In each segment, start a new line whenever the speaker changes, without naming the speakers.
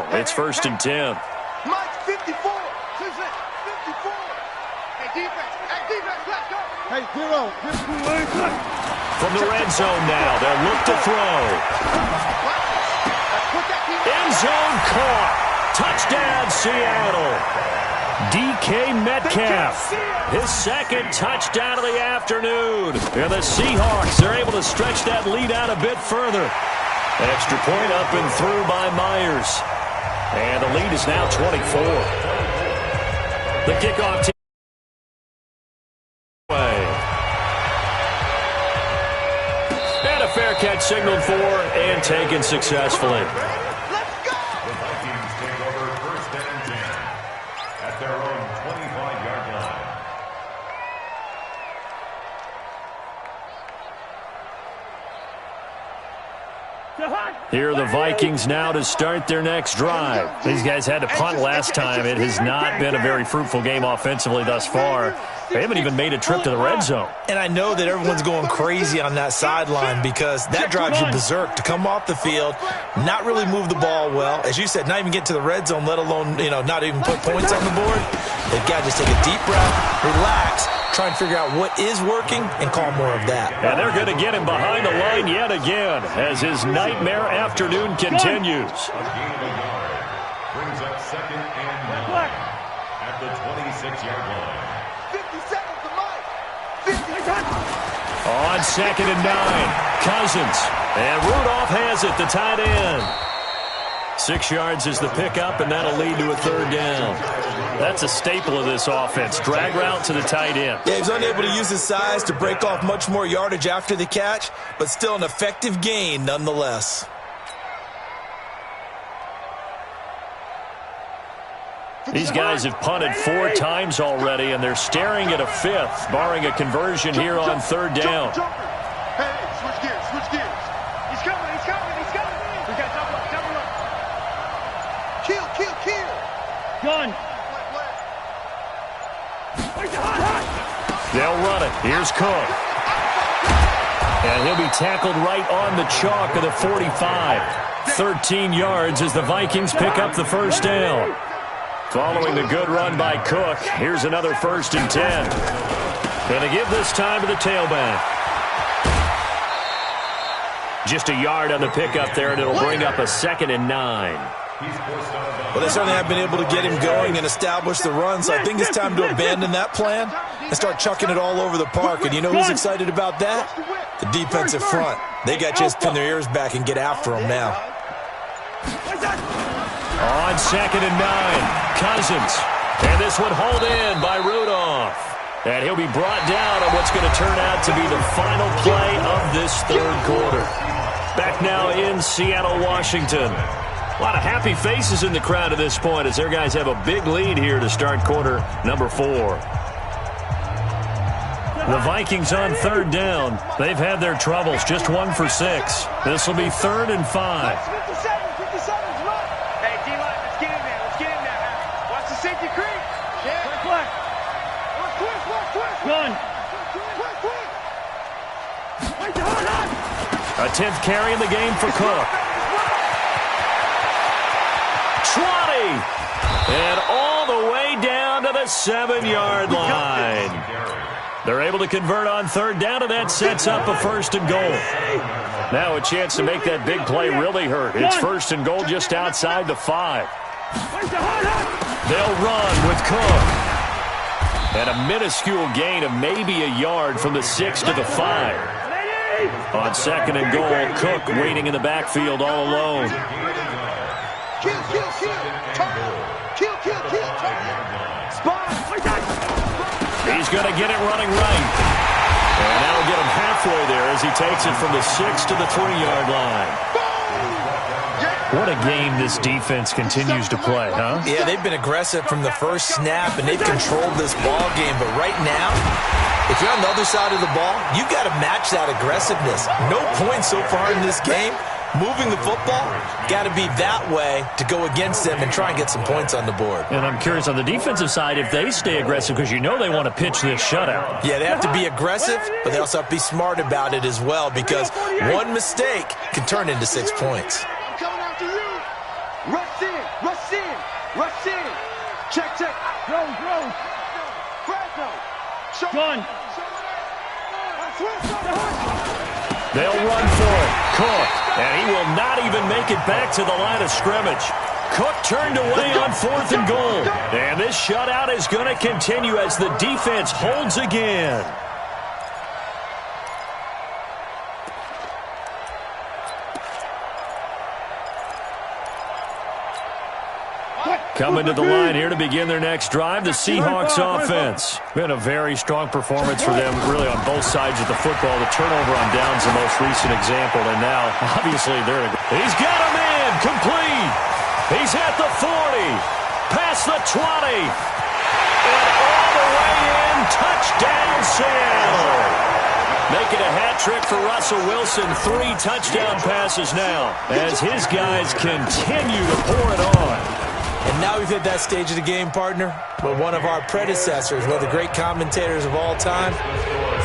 ball. It's 1st and 10.
Mike, 54. 54. Hey, defense. Hey, defense, let's go. Hey, zero.
From the red zone now, they'll look to throw. End zone caught. Touchdown, Seattle. DK Metcalf, his second touchdown of the afternoon. And the Seahawks are able to stretch that lead out a bit further. Extra point up and through by Myers. And the lead is now 24. The kickoff team. And a fair catch signaled for and taken successfully. Here are the Vikings now to start their next drive. These guys had to punt last time. It has not been a very fruitful game offensively thus far. They haven't even made a trip to the red zone.
And I know that everyone's going crazy on that sideline because that drives you berserk to come off the field, not really move the ball well. As you said, not even get to the red zone, let alone, not even put points on the board. They've got to just take a deep breath, relax, try and figure out what is working and call more of that.
And they're going to get him behind the line yet again as his nightmare afternoon continues.
Brings up 2nd and 9 at the 26-yard line.
50 seconds to Mike. 50 seconds.
On 2nd and 9, Cousins. And Rudolph has it, the tight end. 6 yards is the pickup, and that'll lead to a 3rd down. That's a staple of this offense. Drag route to the tight end.
Yeah, he's unable to use his size to break off much more yardage after the catch, but still an effective gain nonetheless.
These guys have punted 4 times already, and they're staring at a 5th, barring a conversion here on 3rd down.
Hey, switch gears, switch gears. He's coming. We got double up. Kill.
Gun.
They'll run it. Here's Cook. And he'll be tackled right on the chalk of the 45. 13 yards as the Vikings pick up the 1st down. Following the good run by Cook, here's another 1st and 10. Going to give this time to the tailback. Just a yard on the pickup there, and it'll bring up a 2nd and 9.
Well, they certainly have been able to get him going and establish the run, so I think it's time to abandon that plan and start chucking it all over the park. And you know who's excited about that? The defensive front. They got to just pin their ears back and get after him now.
On 2nd and 9, Cousins. And this one hauled in by Rudolph. And he'll be brought down on what's going to turn out to be the final play of this 3rd quarter. Back now in Seattle, Washington. A lot of happy faces in the crowd at this point as their guys have a big lead here to start quarter number 4. The Vikings on 3rd down. They've had their troubles, just 1 for 6. This will be 3rd and 5.
57, run. Hey, D-line, let's get in there. Watch the safety creep. Yeah. Quick.
Gun.
A 10th carry in the game for Cook. 20. And all the way down to the 7-yard line. They're able to convert on 3rd down, and that sets up a 1st and goal. Now a chance to make that big play really hurt. It's 1st and goal just outside the 5. They'll run with Cook. And a minuscule gain of maybe a yard from the 6 to the 5. On 2nd and goal, Cook waiting in the backfield all alone.
Kill. Spot.
He's going to get it running right. And that'll get him halfway there as he takes it from the 6 to the 3-yard line. What a game this defense continues to play, huh?
Yeah, they've been aggressive from the first snap, and they've controlled this ball game. But right now, if you're on the other side of the ball, you've got to match that aggressiveness. No points so far in this game. Moving the football, got to be that way to go against them and try and get some points on the board.
And I'm curious on the defensive side if they stay aggressive, because you know they want to pitch this shutout.
Yeah, they have to be aggressive, but they also have to be smart about it as well, because one mistake can turn into 6 points.
I'm coming after you. Rush in. Rush in. Rush in. Check, check. Rose. Fresno.
Gun.
They'll run for it. Cook. And he will not even make it back to the line of scrimmage. Cook turned away on 4th and goal. And this shutout is going to continue as the defense holds again. Coming to the line here to begin their next drive, the Seahawks offense. Been a very strong performance for them, really, on both sides of the football. The turnover on downs the most recent example, and now, obviously, they're... He's got him in, complete. He's at the 40, past the 20, and all the way in, touchdown, Seattle. Making a hat trick for Russell Wilson, 3 touchdown passes now, as his guys continue to pour it on.
And now we've hit that stage of the game, partner, where one of our predecessors, one of the great commentators of all time,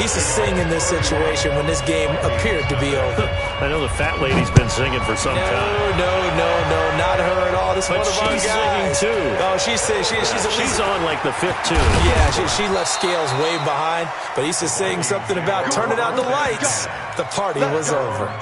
he used to sing in this situation when this game appeared to be over.
I know the fat lady's been singing for some time.
No, not her at all. This is one of our guys.
She's singing, too.
Oh, she's
on, like, the 5th tune.
Yeah, she left Scales way behind, but he used to sing something about turning out the lights. The party was over.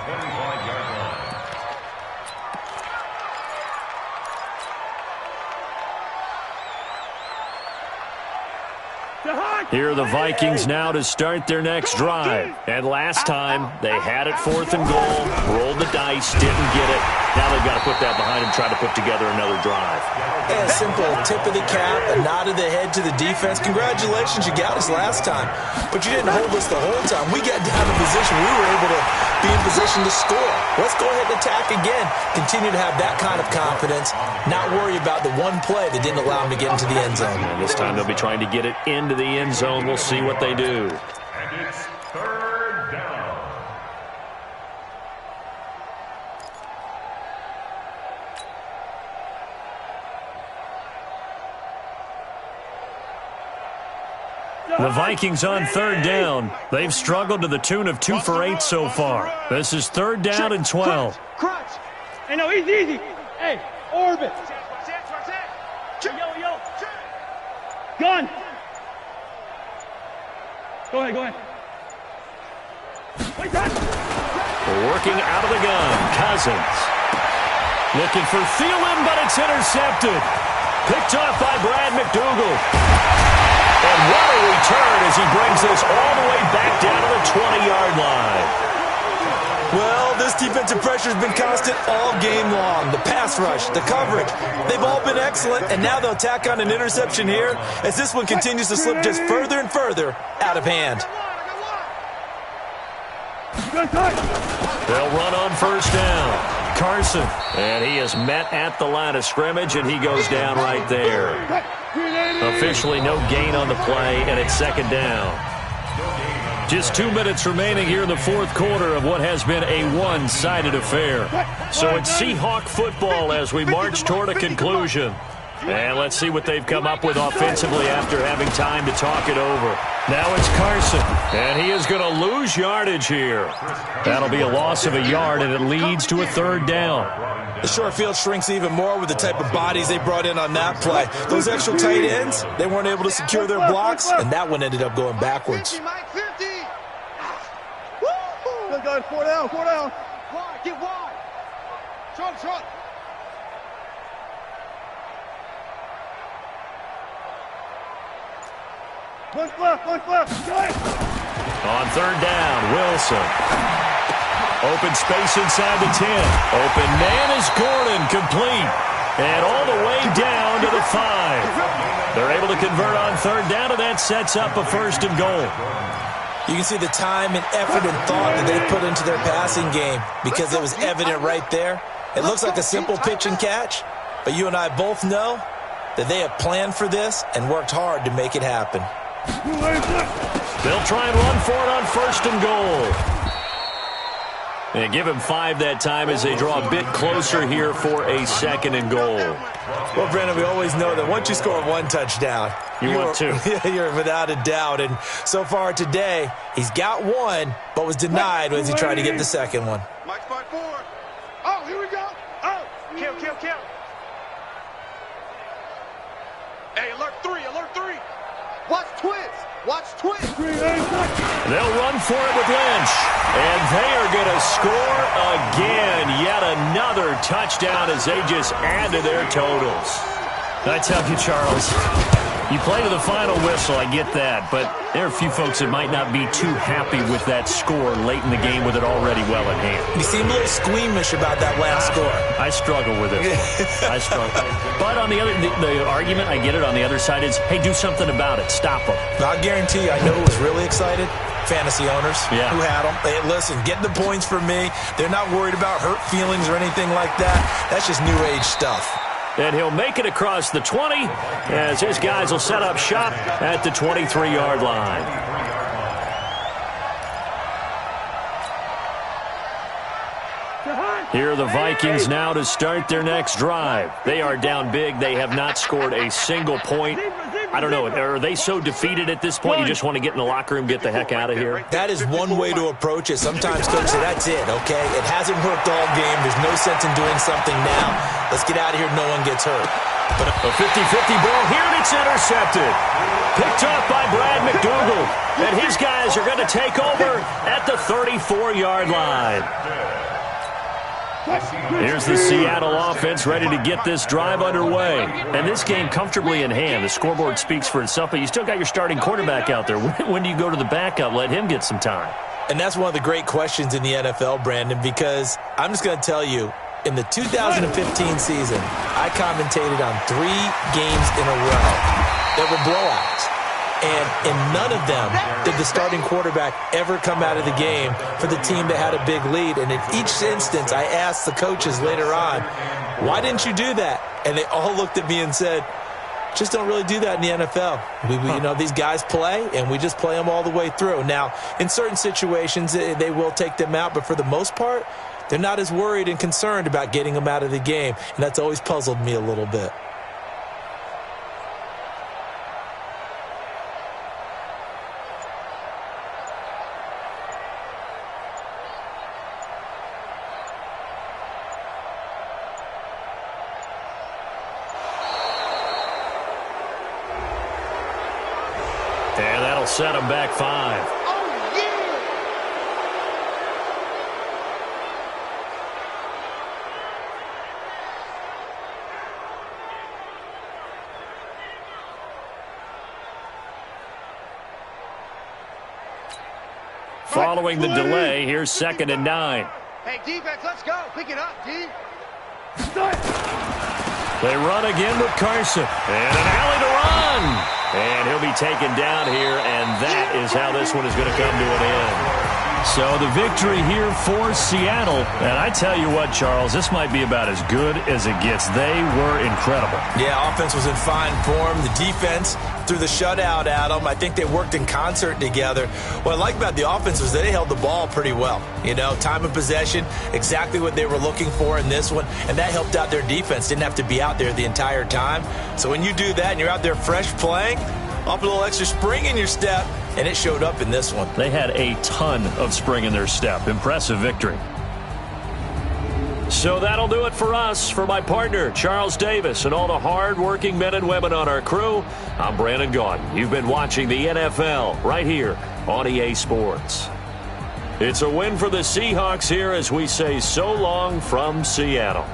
Here are the Vikings now to start their next drive. And last time, they had it 4th and goal, rolled the dice, didn't get it. Now they've got to put that behind them, try to put together another drive.
Yeah, a simple tip of the cap, a nod of the head to the defense. Congratulations, you got us last time. But you didn't hold us the whole time. We got down in position. We were able to be in position to score. Let's go ahead and attack again. Continue to have that kind of confidence. Not worry about the one play that didn't allow them to get into the end zone.
And this time they'll be trying to get it into the end zone. We'll see what they do.
And it's 3rd down.
The Vikings on 3rd down. They've struggled to the tune of 2 for 8 so far. This is 3rd down and 12.
Crunch.
Hey, no, easy. Hey, orbit. Yo. Gun. Go ahead. Wait, that.
Working out of the gun, Cousins. Looking for Thielen, but it's intercepted. Picked off by Brad McDougal. And what a return as he brings this all the way back down to the 20-yard line.
Well, this defensive pressure has been constant all game long. The pass rush, the coverage, they've all been excellent, and now they'll tack on an interception here as this one continues to slip just further and further out of hand.
They'll run on 1st down. Carson, and he is met at the line of scrimmage, and he goes down right there. Officially no gain on the play, and it's 2nd down. Just 2 minutes remaining here in the 4th quarter of what has been a one-sided affair. So it's Seahawk football as we march toward a conclusion. And let's see what they've come up with offensively after having time to talk it over. Now it's Carson, and he is going to lose yardage here. That'll be a loss of a yard, and it leads to a 3rd down.
The short field shrinks even more with the type of bodies they brought in on that play. Those extra tight ends, they weren't able to secure their blocks, and that one ended up going backwards.
Good, 4 down. Wide, get wide. Short. Look left.
On 3rd down, Wilson. Open space inside the 10. Open man is Gordon, complete. And all the way down to the 5. They're able to convert on 3rd down, and that sets up a 1st and goal.
You can see the time and effort and thought that they put into their passing game because it was evident right there. It looks like a simple pitch and catch, but you and I both know that they have planned for this and worked hard to make it happen.
They'll try and run for it on 1st and goal. And give him 5 that time as they draw a bit closer here for a 2nd and goal.
Well, Brandon, we always know that once you score 1 touchdown,
want 2.
You're without a doubt. And so far today, he's got 1, but was denied as he tried to get the 2nd one.
Mike 5-4. Oh, here we go. Oh, kill. Alert three, alert three. Watch twins. Watch twins.
They'll run for it with Lynch. And they are going to score again. Yet another touchdown as they just add to their totals.
I tell you, Charles, you play to the final whistle, I get that, but there are a few folks that might not be too happy with that score late in the game with it already well at hand.
You seem a little squeamish about that last score.
I struggle with it. I struggle. But on the argument, I get it, on the other side is, hey, do something about it. Stop them.
I guarantee you, I know who was really excited. Fantasy owners who had them. Hey, listen, get the points for me. They're not worried about hurt feelings or anything like that. That's just new age stuff.
And he'll make it across the 20 as his guys will set up shop at the 23-yard line. Here are the Vikings now to start their next drive. They are down big. They have not scored a single point. I don't know. Are they so defeated at this point you just want to get in the locker room, get the heck out of here?
That is one way to approach it. Sometimes, Coach, say, that's it, okay? It hasn't worked all game. There's no sense in doing something now. Let's get out of here. No one gets hurt.
But a 50-50 ball here, and it's intercepted. Picked up by Brad McDougal. And his guys are going to take over at the 34-yard line. Here's the Seattle offense ready to get this drive underway. And this game comfortably in hand. The scoreboard speaks for itself, but you still got your starting quarterback out there. When do you go to the backup? Let him get some time.
And that's one of the great questions in the NFL, Brandon, because I'm just going to tell you, in the 2015 season, I commentated on 3 games in a row that were blowouts. And in none of them did the starting quarterback ever come out of the game for the team that had a big lead. And in each instance, I asked the coaches later on, why didn't you do that? And they all looked at me and said, just don't really do that in the NFL. You know, these guys play, and we just play them all the way through. Now, in certain situations, they will take them out, but for the most part, they're not as worried and concerned about getting them out of the game. And that's always puzzled me a little bit.
And that'll set them back 5. Following the delay, here's 2nd and 9.
Hey, defense, let's go. Pick it up, D.
They run again with Carson. And an alley to run. And he'll be taken down here, and that is how this one is going to come to an end. So the victory here for Seattle. And I tell you what, Charles, this might be about as good as it gets. They were incredible.
Yeah, offense was in fine form. The defense threw the shutout at them. I think they worked in concert together. What I like about the offense was they held the ball pretty well. You know, time of possession, exactly what they were looking for in this one. And that helped out their defense. Didn't have to be out there the entire time. So when you do that and you're out there fresh playing, up a little extra spring in your step, and it showed up in this one.
They had a ton of spring in their step. Impressive victory. So that'll do it for us. For my partner, Charles Davis, and all the hard-working men and women on our crew, I'm Brandon Gaudin. You've been watching the NFL right here on EA Sports. It's a win for the Seahawks here as we say so long from Seattle.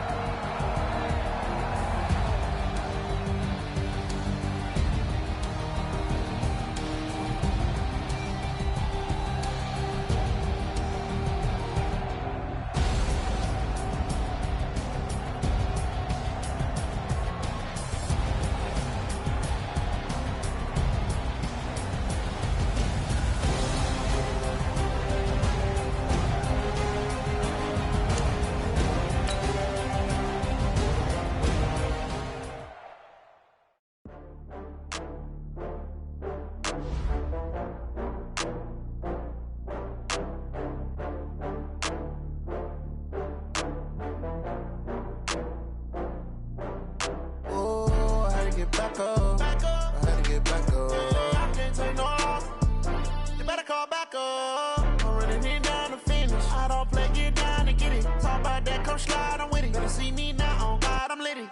Slide, I'm with it. Better see me now, on God, I'm litty.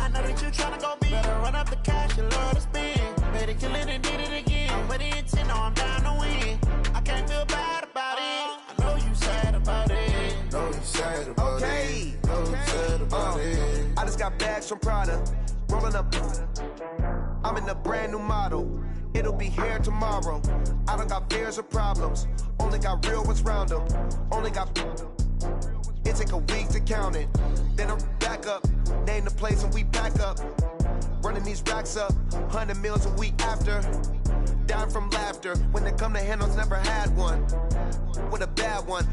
I know that you tryna go big. Better run up the cash, you love to spend. Better kill it and did it again. Put it in 10, no, I'm down to win. I can't feel bad about it. I know you sad about it.
Know you sad about it. Know you sad about it.
I just got bags from Prada. Rolling up. I'm in a brand new model. It'll be here tomorrow. I don't got fears or problems. Only got real ones round them. Only got. It take a week to count it. Then I'm back up. Name the place and we back up. Running these racks up. 100 meals a week after. Down from laughter. When they come to handles, never had one. With a bad one.